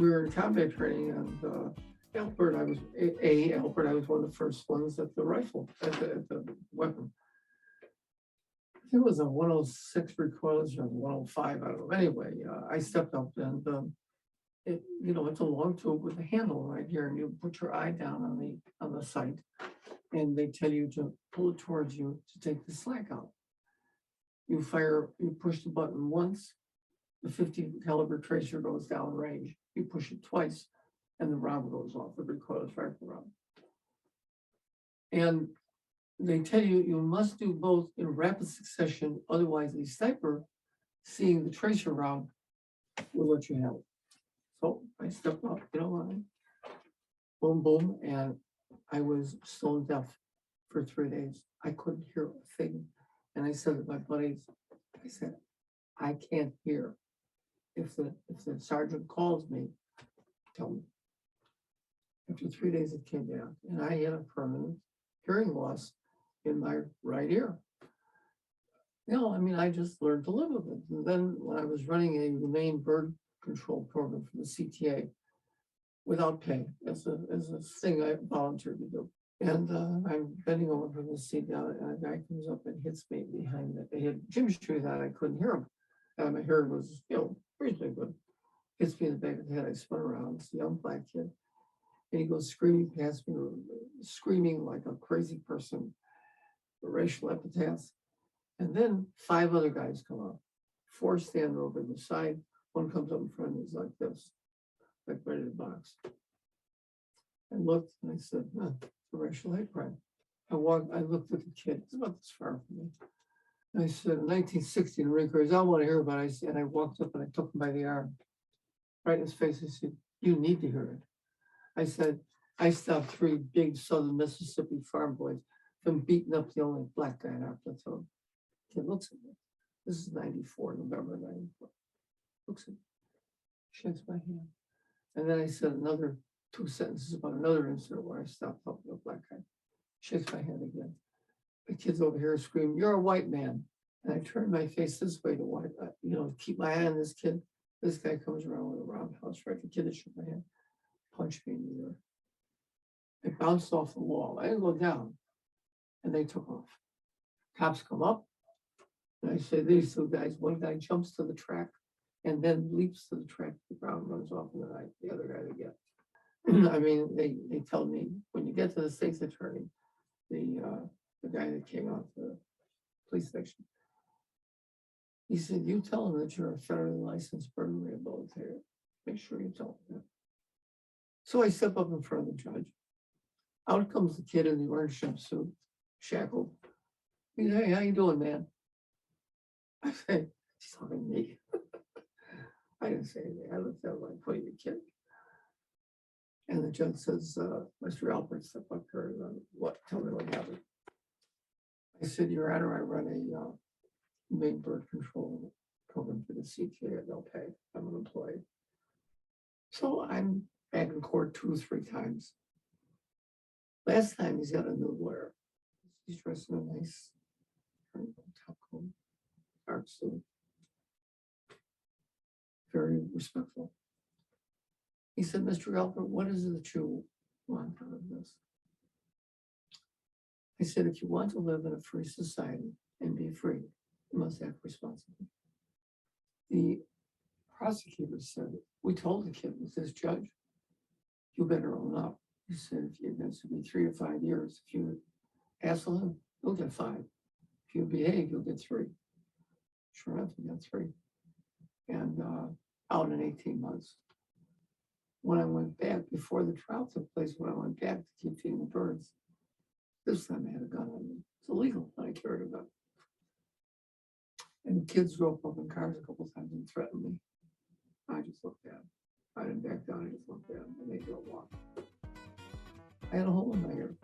we were in combat training, and Alpert, Alpert, I was one of the first ones at the rifle, at the weapon. It was a 106 recoil, or 105, I don't know. Anyway, I stepped up, and it's a long tube with a handle right here, and you put your eye down on the sight, and they tell you to pull it towards you to take the slack out. You push the button once, the 50 caliber tracer goes down range. You push it twice, and the round goes off, the recoil rifle round. And they tell you you must do both in rapid succession, otherwise a sniper, seeing the tracer round, will let you have it. So I stepped up, boom, boom, and I was stone deaf for 3 days. I couldn't hear a thing. And I said to my buddies, I said, I can't hear. If the sergeant calls me, tell me. After 3 days, it came down, and I had a permanent hearing loss in my right ear. I just learned to live with it. And then when I was running a humane bird control program for the CTA, without pay, as a thing I volunteered to do. And I'm bending over from the seat down, and a guy comes up and hits me behind it. They had gym shoes on, I couldn't hear him. And my hearing was, reasonably good. Hits me in the back of the head, I spun around, it's a young black kid. And he goes screaming past me, screaming like a crazy person, racial epithets. And then 5 other guys come up. 4 stand over the side. One comes up in front of me, he's like this, like ready to box. I looked and I said, it's a racial hate crime. I looked at the kid, it's about this far from me. And I said, in 1960, the Marine Corps, I don't want to hear about it. And I walked up and I took him by the arm, right in his face. I said, you need to hear it. I said, I stopped 3 big Southern Mississippi farm boys from beating up the only black guy in our platoon. Kid looks at me. This is 94, November 94. Looks at me, shakes my hand. And then I said another 2 sentences about another incident where I stopped helping a black guy. Shakes my hand again. The kid's over here screaming, you're a white man. And I turned my face this way to keep my eye on this kid. This guy comes around with a roundhouse, right? The kid that shook my hand, punched me in the ear. I bounced off the wall. I didn't go down. And they took off. Cops come up. And I say, these 2 guys, one guy jumps to the track and then leaps to the track, the ground runs off, and then the other guy to get. They tell me, when you get to the state's attorney, the guy that came out to the police station, he said, you tell him that you're a federally licensed burn rehabilitator. Make sure you tell him that. So I step up in front of the judge. Out comes the kid in the orange jumpsuit, shackled. He said, hey, how you doing, man? I say, he's talking to me. I didn't say anything. I looked at him like, what are you kidding? And the judge says, Mr. Alpert, step up here. What? Tell me what happened. I said, Your Honor, I run a humane bird control program for the CTA. They'll pay. I'm an employee. So I'm back in court 2 or 3 times. Last time he's got a new lawyer. He's dressed in a nice top coat, dark suit. Very respectful. He said, Mr. Alpert, what is it that you want out of this? I said, if you want to live in a free society and be free, you must act responsibly. The prosecutor said, we told the kid with this judge, you better own up. He said, if you're going to be 3 to 5 years, if you hassle him, you'll get 5. If you behave, you'll get 3. Sure enough, he got 3. And out in 18 months. When I went back, before the trial took place, when I went back to keep feeding the birds, this time I had a gun on me. It's illegal, but I carried a gun. And kids drove up in cars a couple of times and threatened me. I just looked at them. I didn't back down, I just looked at them, and they drove off. I had a hole in my ear.